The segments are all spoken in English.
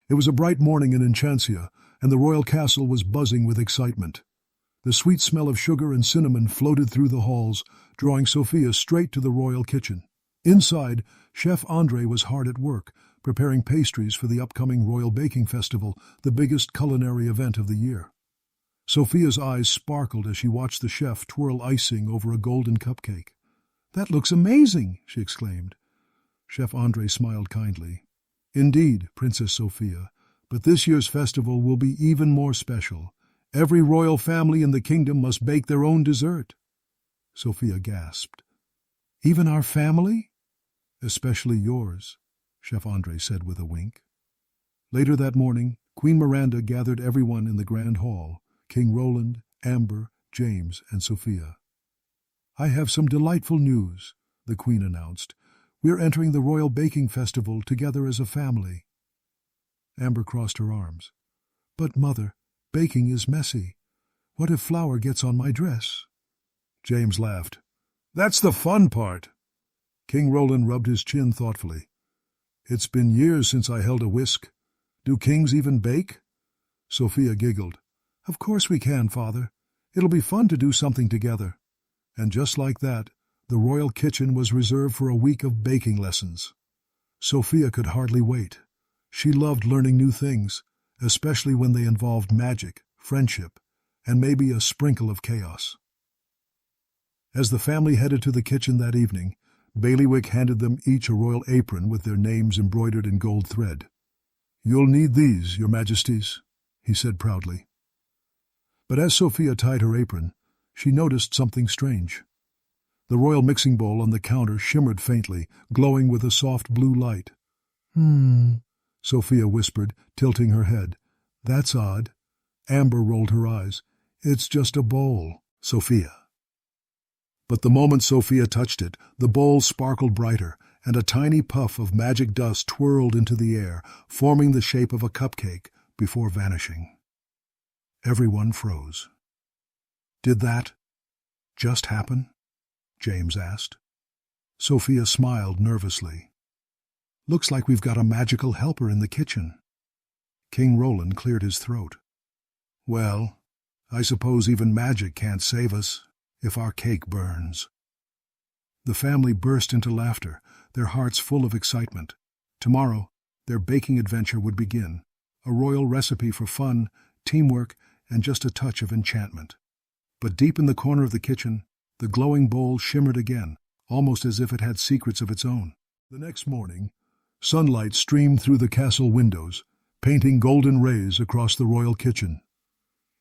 It was a bright morning in Enchanted, and the royal castle was buzzing with excitement. The sweet smell of sugar and cinnamon floated through the halls, drawing Sofia straight to the royal kitchen. Inside, Chef Andre was hard at work, preparing pastries for the upcoming Royal Baking Festival, the biggest culinary event of the year. Sofia's eyes sparkled as she watched the chef twirl icing over a golden cupcake. "That looks amazing!" she exclaimed. Chef Andre smiled kindly. "Indeed, Princess Sofia, but this year's festival will be even more special. Every royal family in the kingdom must bake their own dessert." Sofia gasped. "Even our family?" "Especially yours," Chef Andre said with a wink. Later that morning, Queen Miranda gathered everyone in the grand hall, King Roland, Amber, James, and Sofia. "I have some delightful news," the Queen announced. "We're entering the Royal Baking Festival together as a family." Amber crossed her arms. "But, Mother, baking is messy. What if flour gets on my dress?" James laughed. "That's the fun part." King Roland rubbed his chin thoughtfully. "It's been years since I held a whisk. Do kings even bake?" Sofia giggled. "Of course we can, Father. It'll be fun to do something together." And just like that, the royal kitchen was reserved for a week of baking lessons. Sofia could hardly wait. She loved learning new things, especially when they involved magic, friendship, and maybe a sprinkle of chaos. As the family headed to the kitchen that evening, Bailiwick handed them each a royal apron with their names embroidered in gold thread. "You'll need these, Your Majesties," he said proudly. But as Sofia tied her apron, she noticed something strange. The royal mixing bowl on the counter shimmered faintly, glowing with a soft blue light. Sofia whispered, tilting her head. "That's odd." Amber rolled her eyes. "It's just a bowl, Sofia." But the moment Sofia touched it, the bowl sparkled brighter, and a tiny puff of magic dust twirled into the air, forming the shape of a cupcake before vanishing. Everyone froze. "Did that just happen?" James asked. Sofia smiled nervously. "Looks like we've got a magical helper in the kitchen." King Roland cleared his throat. "Well, I suppose even magic can't save us if our cake burns." The family burst into laughter, their hearts full of excitement. Tomorrow, their baking adventure would begin, a royal recipe for fun, teamwork, and just a touch of enchantment. But deep in the corner of the kitchen, the glowing bowl shimmered again, almost as if it had secrets of its own. The next morning, sunlight streamed through the castle windows, painting golden rays across the royal kitchen.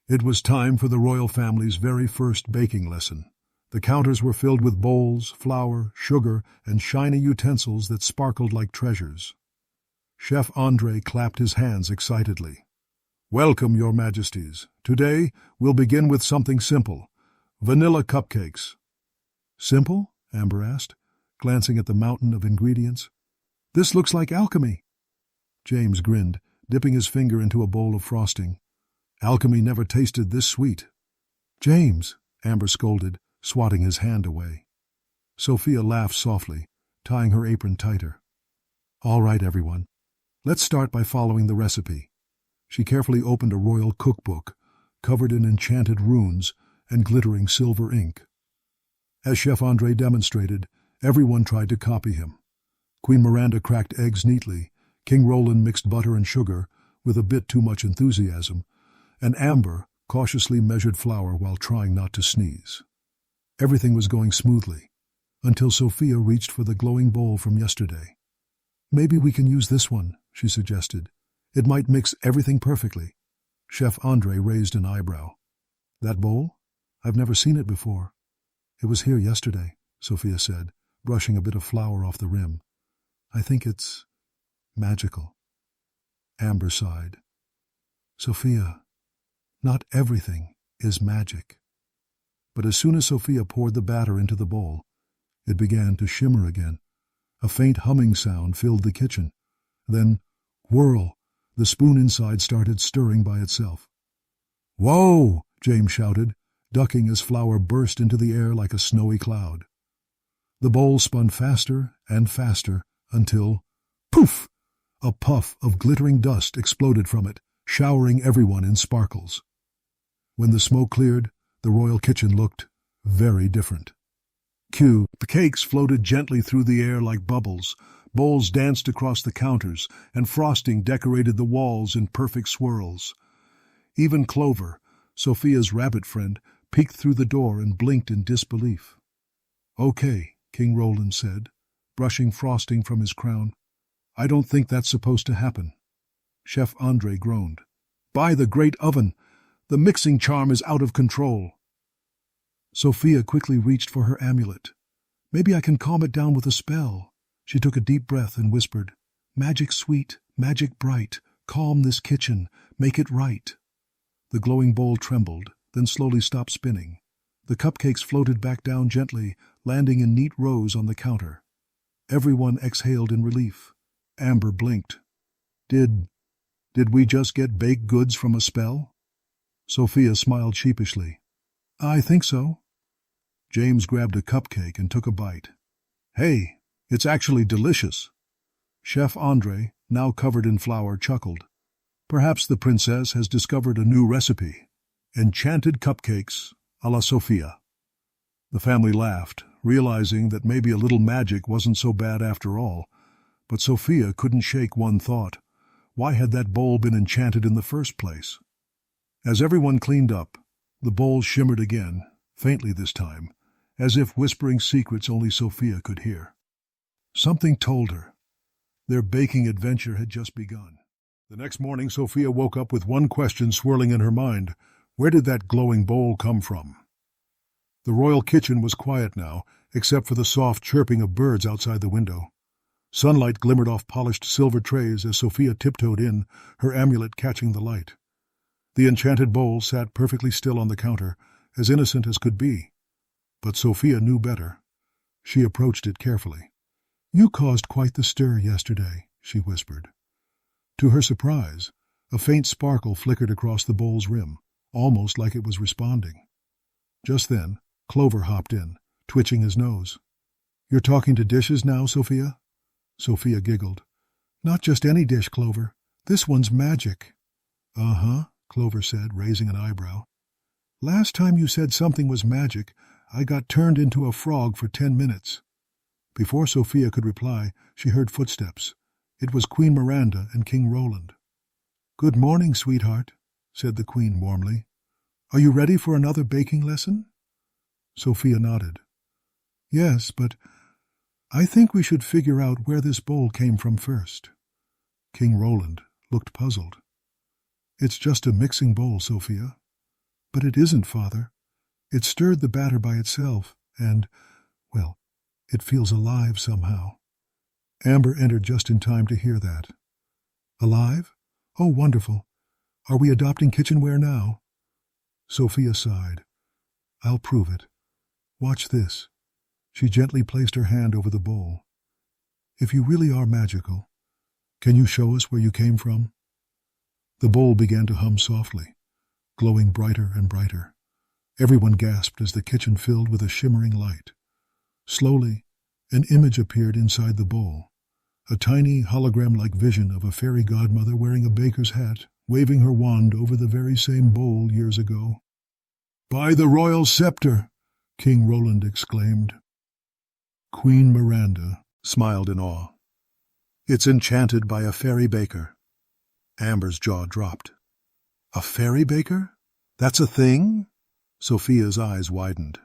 It was time for the royal family's very first baking lesson. The counters were filled with bowls, flour, sugar, and shiny utensils that sparkled like treasures. Chef Andre clapped his hands excitedly. "Welcome, Your Majesties. Today, we'll begin with something simple. Vanilla cupcakes." "Simple?" Amber asked, glancing at the mountain of ingredients. "This looks like alchemy." James grinned, dipping his finger into a bowl of frosting. "Alchemy never tasted this sweet." "James," Amber scolded, swatting his hand away. Sofia laughed softly, tying her apron tighter. "All right, everyone. Let's start by following the recipe." She carefully opened a royal cookbook, covered in enchanted runes and glittering silver ink. As Chef Andre demonstrated, everyone tried to copy him. Queen Miranda cracked eggs neatly, King Roland mixed butter and sugar, with a bit too much enthusiasm, and Amber cautiously measured flour while trying not to sneeze. Everything was going smoothly, until Sofia reached for the glowing bowl from yesterday. "Maybe we can use this one," she suggested. "It might mix everything perfectly." Chef Andre raised an eyebrow. "That bowl? I've never seen it before." "It was here yesterday," Sofia said, brushing a bit of flour off the rim. "I think it's magical." Amber sighed. "Sofia, not everything is magic." But as soon as Sofia poured the batter into the bowl, it began to shimmer again. A faint humming sound filled the kitchen. Then, whirl, the spoon inside started stirring by itself. "Whoa!" James shouted, ducking as flour burst into the air like a snowy cloud. The bowl spun faster and faster until, poof! A puff of glittering dust exploded from it, showering everyone in sparkles. When the smoke cleared, the royal kitchen looked very different. The cakes floated gently through the air like bubbles, bowls danced across the counters, and frosting decorated the walls in perfect swirls. Even Clover, Sofia's rabbit friend, peeked through the door and blinked in disbelief. "Okay," King Roland said, brushing frosting from his crown. "I don't think that's supposed to happen." Chef Andre groaned. "By the great oven! The mixing charm is out of control." Sofia quickly reached for her amulet. "Maybe I can calm it down with a spell." She took a deep breath and whispered, "Magic sweet, magic bright, calm this kitchen, make it right." The glowing bowl trembled, then slowly stopped spinning. The cupcakes floated back down gently, landing in neat rows on the counter. Everyone exhaled in relief. Amber blinked. Did we just get baked goods from a spell?" Sofia smiled sheepishly. "I think so." James grabbed a cupcake and took a bite. "Hey, it's actually delicious." Chef Andre, now covered in flour, chuckled. "Perhaps the princess has discovered a new recipe. Enchanted cupcakes a la Sofia." The family laughed, realizing that maybe a little magic wasn't so bad after all. But Sofia couldn't shake one thought. Why had that bowl been enchanted in the first place? As everyone cleaned up, the bowl shimmered again, faintly this time, as if whispering secrets only Sofia could hear. Something told her. Their baking adventure had just begun. The next morning, Sofia woke up with one question swirling in her mind. Where did that glowing bowl come from? The royal kitchen was quiet now, except for the soft chirping of birds outside the window. Sunlight glimmered off polished silver trays as Sofia tiptoed in, her amulet catching the light. The enchanted bowl sat perfectly still on the counter, as innocent as could be. But Sofia knew better. She approached it carefully. "You caused quite the stir yesterday," she whispered. To her surprise, a faint sparkle flickered across the bowl's rim, almost like it was responding. Just then, Clover hopped in, twitching his nose. "You're talking to dishes now, Sofia?" Sofia giggled. "Not just any dish, Clover. This one's magic." "Uh-huh," Clover said, raising an eyebrow. "Last time you said something was magic, I got turned into a frog for 10 minutes. Before Sofia could reply, she heard footsteps. It was Queen Miranda and King Roland. "Good morning, sweetheart," said the Queen warmly. "Are you ready for another baking lesson?" Sofia nodded. "Yes, but I think we should figure out where this bowl came from first." King Roland looked puzzled. "It's just a mixing bowl, Sofia." "But it isn't, Father. It stirred the batter by itself, and, well, it feels alive somehow." Amber entered just in time to hear that. "Alive? Oh, wonderful. Are we adopting kitchenware now?" Sofia sighed. "I'll prove it. Watch this." She gently placed her hand over the bowl. "If you really are magical, can you show us where you came from?" The bowl began to hum softly, glowing brighter and brighter. Everyone gasped as the kitchen filled with a shimmering light. Slowly, an image appeared inside the bowl, a tiny hologram-like vision of a fairy godmother wearing a baker's hat, waving her wand over the very same bowl years ago. "By the royal scepter!" King Roland exclaimed. Queen Miranda smiled in awe. "It's enchanted by a fairy baker." Amber's jaw dropped. "A fairy baker? That's a thing?" Sofia's eyes widened.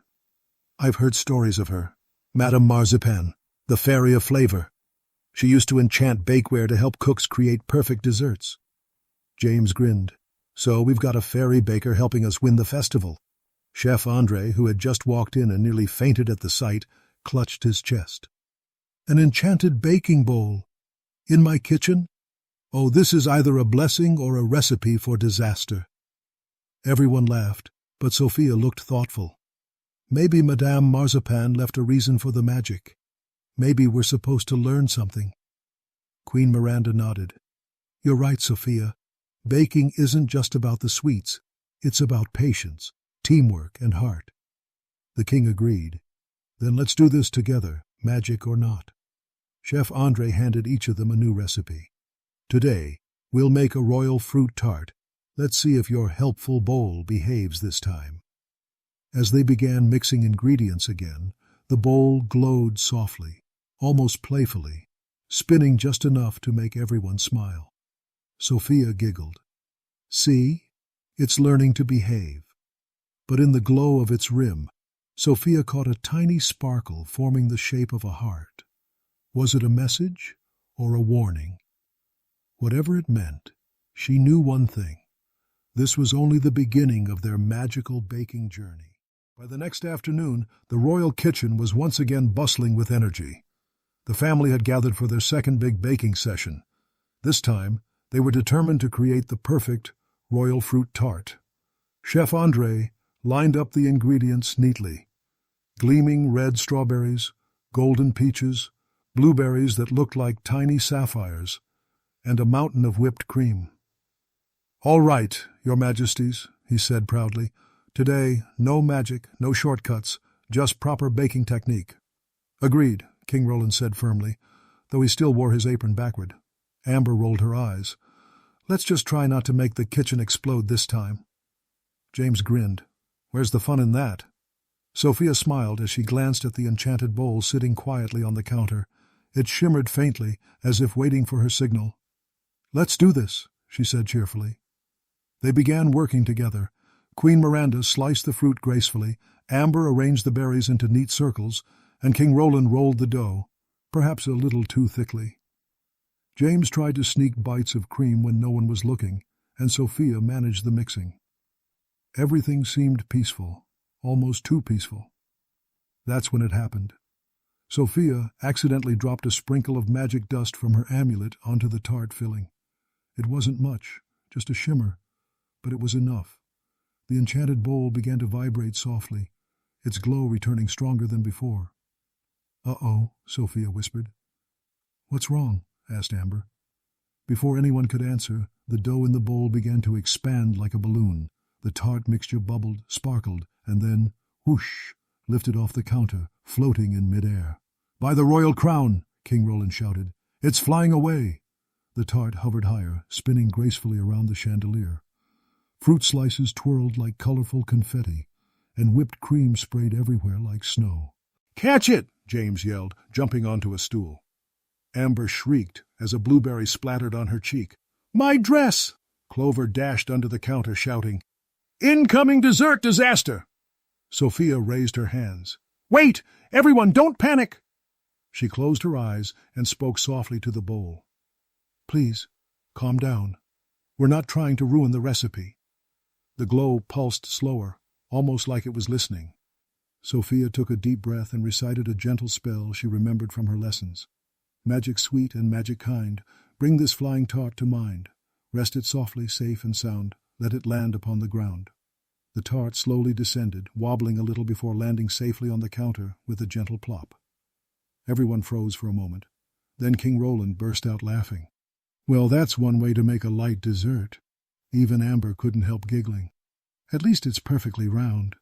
"I've heard stories of her. Madame Marzipan, the fairy of flavor. She used to enchant bakeware to help cooks create perfect desserts." James grinned. "So we've got a fairy baker helping us win the festival." Chef Andre, who had just walked in and nearly fainted at the sight, clutched his chest. "An enchanted baking bowl! In my kitchen? Oh, this is either a blessing or a recipe for disaster." Everyone laughed, but Sofia looked thoughtful. "Maybe Madame Marzipan left a reason for the magic. Maybe we're supposed to learn something." Queen Miranda nodded. "You're right, Sofia. Baking isn't just about the sweets. It's about patience, teamwork, and heart." The king agreed. "Then let's do this together, magic or not." Chef Andre handed each of them a new recipe. Today, we'll make a royal fruit tart. Let's see if your helpful bowl behaves this time." As they began mixing ingredients again, the bowl glowed softly, almost playfully, spinning just enough to make everyone smile. Sofia giggled. "See? It's learning to behave." But in the glow of its rim, Sofia caught a tiny sparkle forming the shape of a heart. Was it a message or a warning? Whatever it meant, she knew one thing. This was only the beginning of their magical baking journey. By the next afternoon, the royal kitchen was once again bustling with energy. The family had gathered for their second big baking session. This time, they were determined to create the perfect royal fruit tart. Chef André lined up the ingredients neatly. Gleaming red strawberries, golden peaches, blueberries that looked like tiny sapphires, and a mountain of whipped cream. "All right, Your Majesties," he said proudly. "Today, no magic, no shortcuts, just proper baking technique." "Agreed," King Roland said firmly, though he still wore his apron backward. Amber rolled her eyes. "Let's just try not to make the kitchen explode this time." James grinned. "Where's the fun in that?" Sofia smiled as she glanced at the enchanted bowl sitting quietly on the counter. It shimmered faintly, as if waiting for her signal. "Let's do this," she said cheerfully. They began working together. Queen Miranda sliced the fruit gracefully, Amber arranged the berries into neat circles, and King Roland rolled the dough, perhaps a little too thickly. James tried to sneak bites of cream when no one was looking, and Sofia managed the mixing. Everything seemed peaceful, almost too peaceful. That's when it happened. Sofia accidentally dropped a sprinkle of magic dust from her amulet onto the tart filling. It wasn't much, just a shimmer, but it was enough. The enchanted bowl began to vibrate softly, its glow returning stronger than before. "Uh-oh," Sofia whispered. "What's wrong?" asked Amber. Before anyone could answer, the dough in the bowl began to expand like a balloon. The tart mixture bubbled, sparkled, and then, whoosh, lifted off the counter, floating in midair. "By the royal crown!" King Roland shouted. "It's flying away!" The tart hovered higher, spinning gracefully around the chandelier. Fruit slices twirled like colorful confetti, and whipped cream sprayed everywhere like snow. "Catch it!" James yelled, jumping onto a stool. Amber shrieked as a blueberry splattered on her cheek. "My dress!" Clover dashed under the counter, shouting, "Incoming dessert disaster!" Sofia raised her hands. "Wait! Everyone, don't panic!" She closed her eyes and spoke softly to the bowl. "Please, calm down. We're not trying to ruin the recipe." The glow pulsed slower, almost like it was listening. Sofia took a deep breath and recited a gentle spell she remembered from her lessons. "Magic sweet and magic kind, bring this flying tart to mind. Rest it softly, safe and sound. Let it land upon the ground." The tart slowly descended, wobbling a little before landing safely on the counter with a gentle plop. Everyone froze for a moment. Then King Roland burst out laughing. "Well, that's one way to make a light dessert." Even Amber couldn't help giggling. "At least it's perfectly round."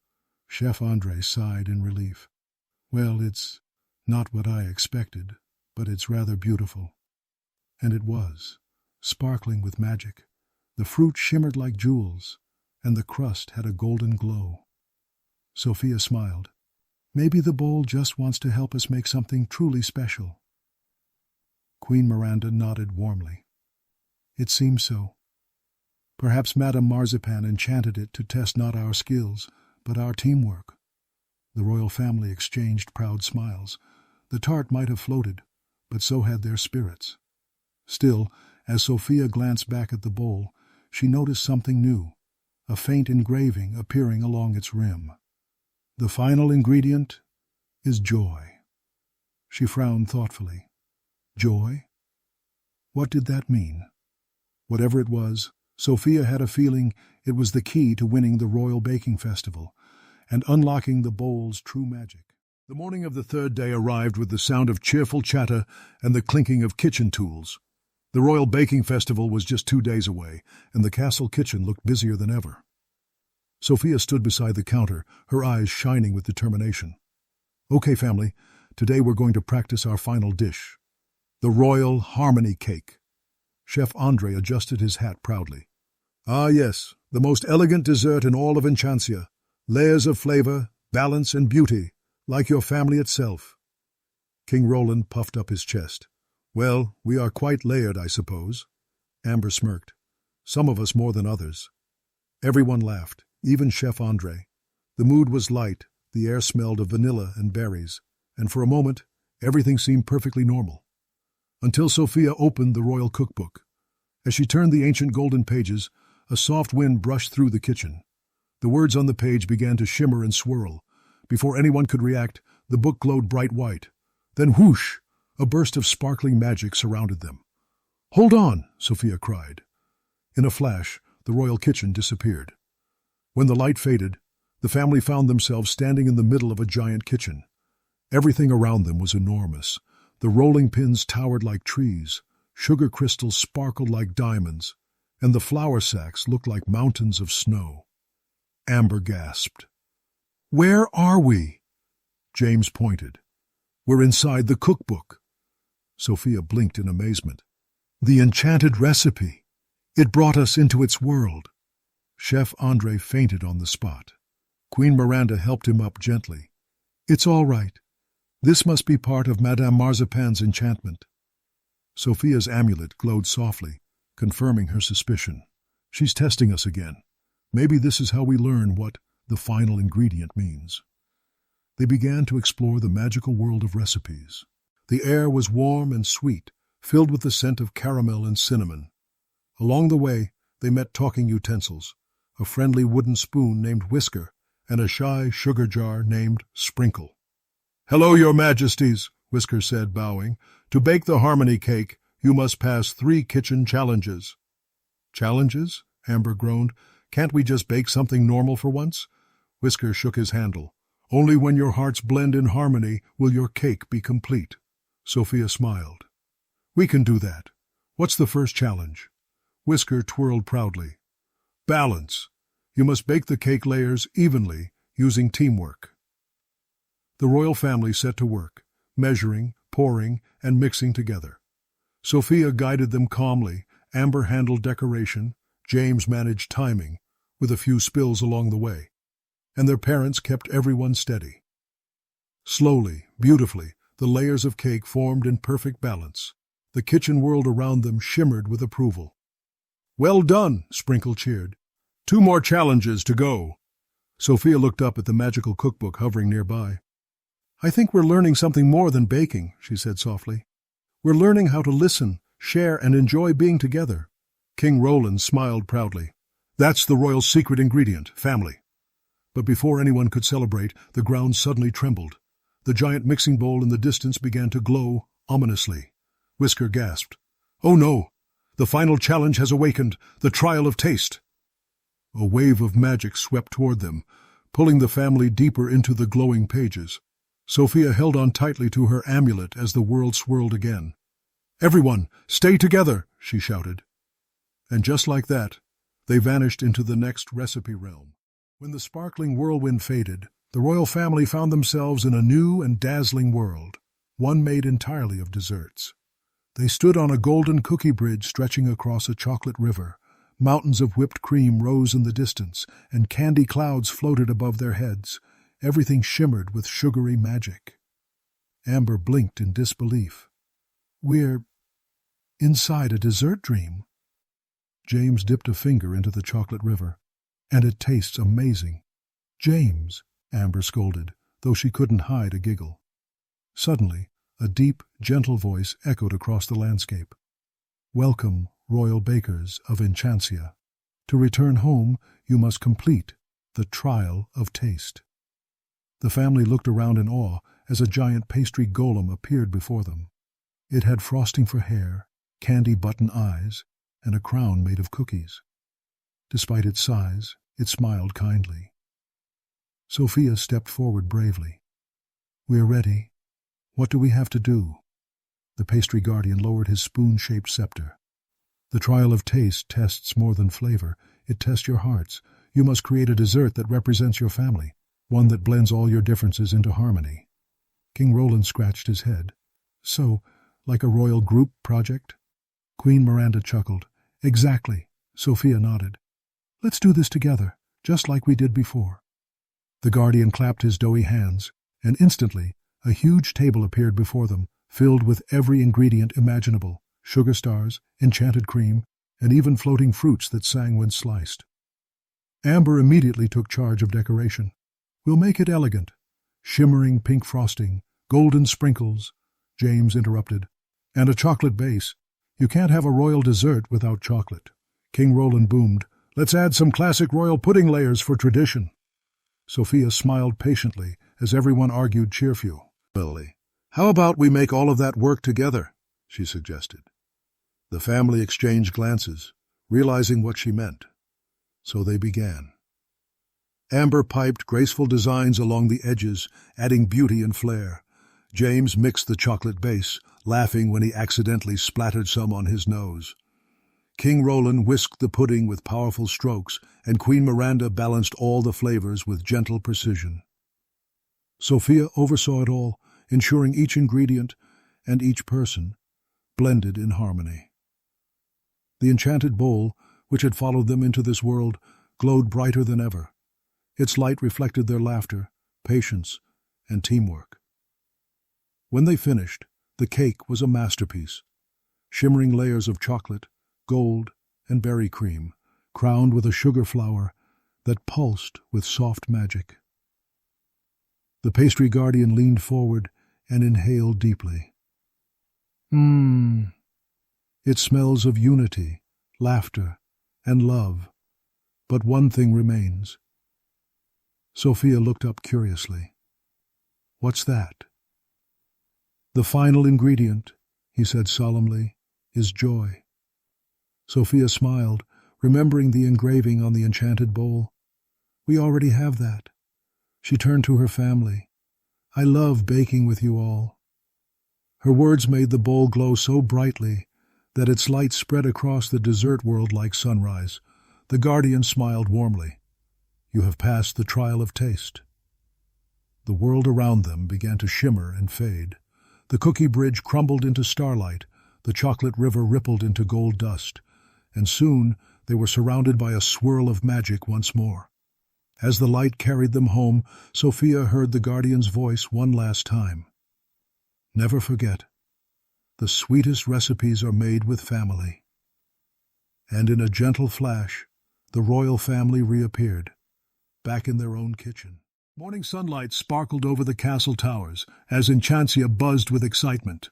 Chef André sighed in relief. "Well, it's not what I expected, but it's rather beautiful." And it was, sparkling with magic. The fruit shimmered like jewels, and the crust had a golden glow. Sofia smiled. "Maybe the bowl just wants to help us make something truly special." Queen Miranda nodded warmly. "It seems so. Perhaps Madame Marzipan enchanted it to test not our skills, but our teamwork." The royal family exchanged proud smiles. The tart might have floated, but so had their spirits. Still, as Sofia glanced back at the bowl, she noticed something new, a faint engraving appearing along its rim. "The final ingredient is joy." She frowned thoughtfully. Joy? What did that mean? Whatever it was, Sofia had a feeling it was the key to winning the Royal Baking Festival and unlocking the bowl's true magic. The morning of the third day arrived with the sound of cheerful chatter and the clinking of kitchen tools. The Royal Baking Festival was just 2 days away, and the castle kitchen looked busier than ever. Sofia stood beside the counter, her eyes shining with determination. "Okay, family, today we're going to practice our final dish, the Royal Harmony Cake." Chef Andre adjusted his hat proudly. Ah yes, the most elegant dessert in all of Enchantia. Layers of flavor, balance, and beauty, like your family itself. King Roland puffed up his chest. Well, we are quite layered, I suppose. Amber smirked. Some of us more than others. Everyone laughed, even Chef Andre. The mood was light, the air smelled of vanilla and berries, and for a moment, everything seemed perfectly normal. Until Sofia opened the royal cookbook. As she turned the ancient golden pages, a soft wind brushed through the kitchen. The words on the page began to shimmer and swirl. Before anyone could react, the book glowed bright white. Then whoosh! A burst of sparkling magic surrounded them. Hold on, Sofia cried. In a flash, the royal kitchen disappeared. When the light faded, the family found themselves standing in the middle of a giant kitchen. Everything around them was enormous. The rolling pins towered like trees, sugar crystals sparkled like diamonds, and the flour sacks looked like mountains of snow. Amber gasped. Where are we? James pointed. We're inside the cookbook. Sofia blinked in amazement. The enchanted recipe. It brought us into its world. Chef Andre fainted on the spot. Queen Miranda helped him up gently. It's all right. This must be part of Madame Marzipan's enchantment. Sofia's amulet glowed softly, confirming her suspicion. She's testing us again. Maybe this is how we learn what the final ingredient means. They began to explore the magical world of recipes. The air was warm and sweet, filled with the scent of caramel and cinnamon. Along the way, they met talking utensils, a friendly wooden spoon named Whisker, and a shy sugar jar named Sprinkle. Hello, your majesties, Whisker said, bowing. To bake the harmony cake, you must pass 3 kitchen challenges. Challenges? Amber groaned. Can't we just bake something normal for once? Whisker shook his handle. Only when your hearts blend in harmony will your cake be complete. Sofia smiled. We can do that. What's the first challenge? Whisker twirled proudly. Balance. You must bake the cake layers evenly, using teamwork. The royal family set to work, measuring, pouring, and mixing together. Sofia guided them calmly, Amber handled decoration, James managed timing, with a few spills along the way, and their parents kept everyone steady. Slowly, beautifully, the layers of cake formed in perfect balance. The kitchen world around them shimmered with approval. Well done, Sprinkle cheered. 2 more challenges to go. Sofia looked up at the magical cookbook hovering nearby. I think we're learning something more than baking, she said softly. We're learning how to listen, share, and enjoy being together. King Roland smiled proudly. That's the royal secret ingredient, family. But before anyone could celebrate, the ground suddenly trembled. The giant mixing bowl in the distance began to glow ominously. Whisker gasped. Oh no! The final challenge has awakened, the trial of taste. A wave of magic swept toward them, pulling the family deeper into the glowing pages. Sofia held on tightly to her amulet as the world swirled again. Everyone, stay together, she shouted. And just like that, they vanished into the next recipe realm. When the sparkling whirlwind faded, the royal family found themselves in a new and dazzling world, one made entirely of desserts. They stood on a golden cookie bridge stretching across a chocolate river. Mountains of whipped cream rose in the distance, and candy clouds floated above their heads. Everything shimmered with sugary magic. Amber blinked in disbelief. We're inside a dessert dream. James dipped a finger into the chocolate river. And it tastes amazing. James, Amber scolded, though she couldn't hide a giggle. Suddenly, a deep, gentle voice echoed across the landscape. Welcome, royal bakers of Enchantia. To return home, you must complete the trial of taste. The family looked around in awe as a giant pastry golem appeared before them. It had frosting for hair, candy button eyes, and a crown made of cookies. Despite its size, it smiled kindly. Sofia stepped forward bravely. We're ready. What do we have to do? The pastry guardian lowered his spoon-shaped scepter. The trial of taste tests more than flavor. It tests your hearts. You must create a dessert that represents your family, one that blends all your differences into harmony. King Roland scratched his head. So, like a royal group project? Queen Miranda chuckled. Exactly, Sofia nodded. Let's do this together, just like we did before. The guardian clapped his doughy hands, and instantly a huge table appeared before them, filled with every ingredient imaginable, sugar stars, enchanted cream, and even floating fruits that sang when sliced. Amber immediately took charge of decoration. We'll make it elegant. Shimmering pink frosting, golden sprinkles, James interrupted, and a chocolate base. You can't have a royal dessert without chocolate. King Roland boomed. Let's add some classic royal pudding layers for tradition. Sofia smiled patiently as everyone argued cheerfully. How about we make all of that work together? She suggested. The family exchanged glances, realizing what she meant. So they began. Amber piped graceful designs along the edges, adding beauty and flair. James mixed the chocolate base, laughing when he accidentally splattered some on his nose. King Roland whisked the pudding with powerful strokes, and Queen Miranda balanced all the flavors with gentle precision. Sofia oversaw it all, ensuring each ingredient and each person blended in harmony. The enchanted bowl, which had followed them into this world, glowed brighter than ever. Its light reflected their laughter, patience, and teamwork. When they finished, the cake was a masterpiece. Shimmering layers of chocolate, gold, and berry cream, crowned with a sugar flower that pulsed with soft magic. The pastry guardian leaned forward and inhaled deeply. It smells of unity, laughter, and love. But one thing remains. Sofia looked up curiously. What's that? The final ingredient, he said solemnly, is joy. Sofia smiled, remembering the engraving on the enchanted bowl. We already have that. She turned to her family. I love baking with you all. Her words made the bowl glow so brightly that its light spread across the dessert world like sunrise. The guardian smiled warmly. You have passed the trial of taste. The world around them began to shimmer and fade. The cookie bridge crumbled into starlight, the chocolate river rippled into gold dust, and soon they were surrounded by a swirl of magic once more. As the light carried them home, Sofia heard the guardian's voice one last time. Never forget, the sweetest recipes are made with family. And in a gentle flash, the royal family reappeared, back in their own kitchen. Morning sunlight sparkled over the castle towers as Enchanted buzzed with excitement.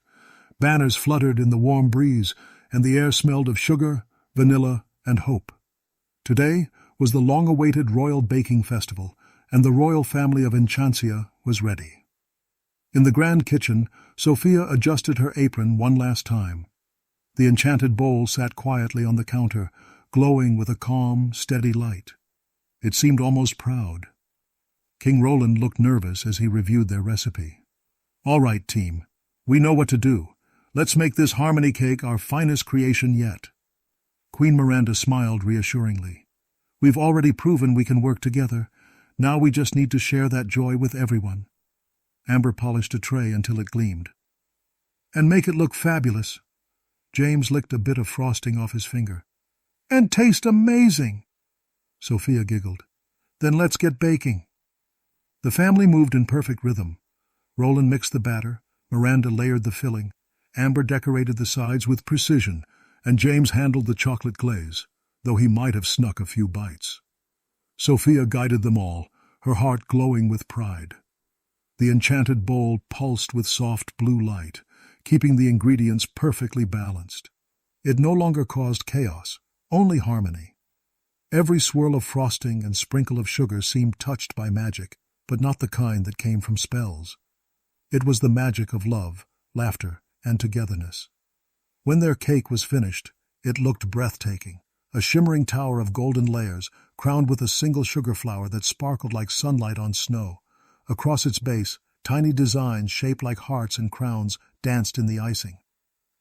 Banners fluttered in the warm breeze, and the air smelled of sugar, vanilla, and hope. Today was the long-awaited Royal Baking Festival, and the royal family of Enchanted was ready. In the grand kitchen, Sofia adjusted her apron one last time. The enchanted bowl sat quietly on the counter, glowing with a calm, steady light. It seemed almost proud. King Roland looked nervous as he reviewed their recipe. All right, team. We know what to do. Let's make this harmony cake our finest creation yet. Queen Miranda smiled reassuringly. We've already proven we can work together. Now we just need to share that joy with everyone. Amber polished a tray until it gleamed. And make it look fabulous. James licked a bit of frosting off his finger. And taste amazing! Sofia giggled. Then let's get baking. The family moved in perfect rhythm. Roland mixed the batter, Miranda layered the filling, Amber decorated the sides with precision, and James handled the chocolate glaze, though he might have snuck a few bites. Sofia guided them all, her heart glowing with pride. The enchanted bowl pulsed with soft blue light, keeping the ingredients perfectly balanced. It no longer caused chaos, only harmony. Every swirl of frosting and sprinkle of sugar seemed touched by magic, but not the kind that came from spells. It was the magic of love, laughter, and togetherness. When their cake was finished, it looked breathtaking, a shimmering tower of golden layers, crowned with a single sugar flower that sparkled like sunlight on snow. Across its base, tiny designs shaped like hearts and crowns danced in the icing.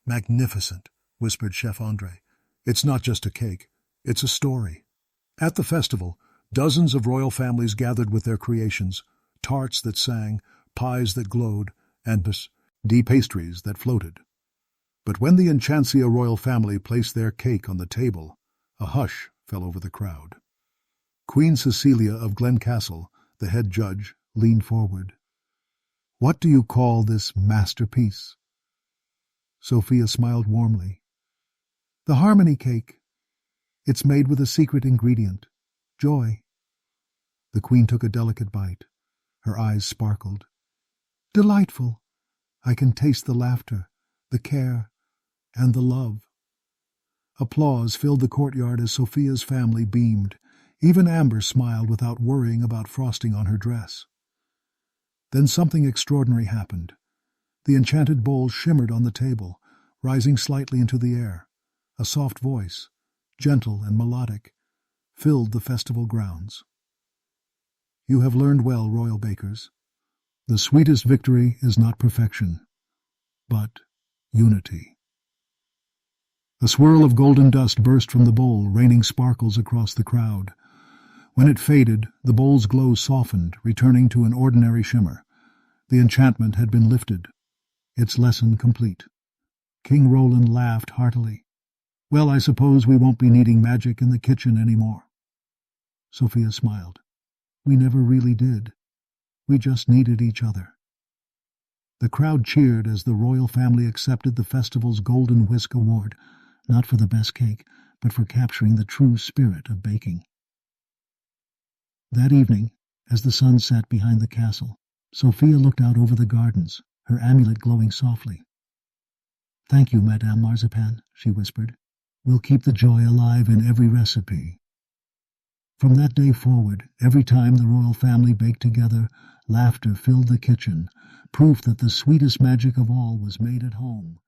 Magnificent, whispered Chef Andre. It's not just a cake, it's a story. At the festival, dozens of royal families gathered with their creations, tarts that sang, pies that glowed, and pastries that floated. But when the Enchanted royal family placed their cake on the table, a hush fell over the crowd. Queen Cecilia of Glencastle, the head judge, leaned forward. "What do you call this masterpiece?" Sophia smiled warmly. "The harmony cake. It's made with a secret ingredient, joy." The Queen took a delicate bite. Her eyes sparkled. "Delightful. I can taste the laughter, the care, and the love." Applause filled the courtyard as Sophia's family beamed. Even Amber smiled without worrying about frosting on her dress. Then something extraordinary happened. The enchanted bowl shimmered on the table, rising slightly into the air. A soft voice, gentle and melodic, filled the festival grounds. "You have learned well, royal bakers. The sweetest victory is not perfection, but unity." A swirl of golden dust burst from the bowl, raining sparkles across the crowd. When it faded, the bowl's glow softened, returning to an ordinary shimmer. The enchantment had been lifted, its lesson complete. King Roland laughed heartily. "Well, I suppose we won't be needing magic in the kitchen anymore." Sophia smiled. "We never really did. We just needed each other." The crowd cheered as the royal family accepted the festival's Golden Whisk Award, not for the best cake, but for capturing the true spirit of baking. That evening, as the sun set behind the castle, Sophia looked out over the gardens, her amulet glowing softly. "Thank you, Madame Marzipan," she whispered. "We'll keep the joy alive in every recipe." From that day forward, every time the royal family baked together, laughter filled the kitchen, proof that the sweetest magic of all was made at home.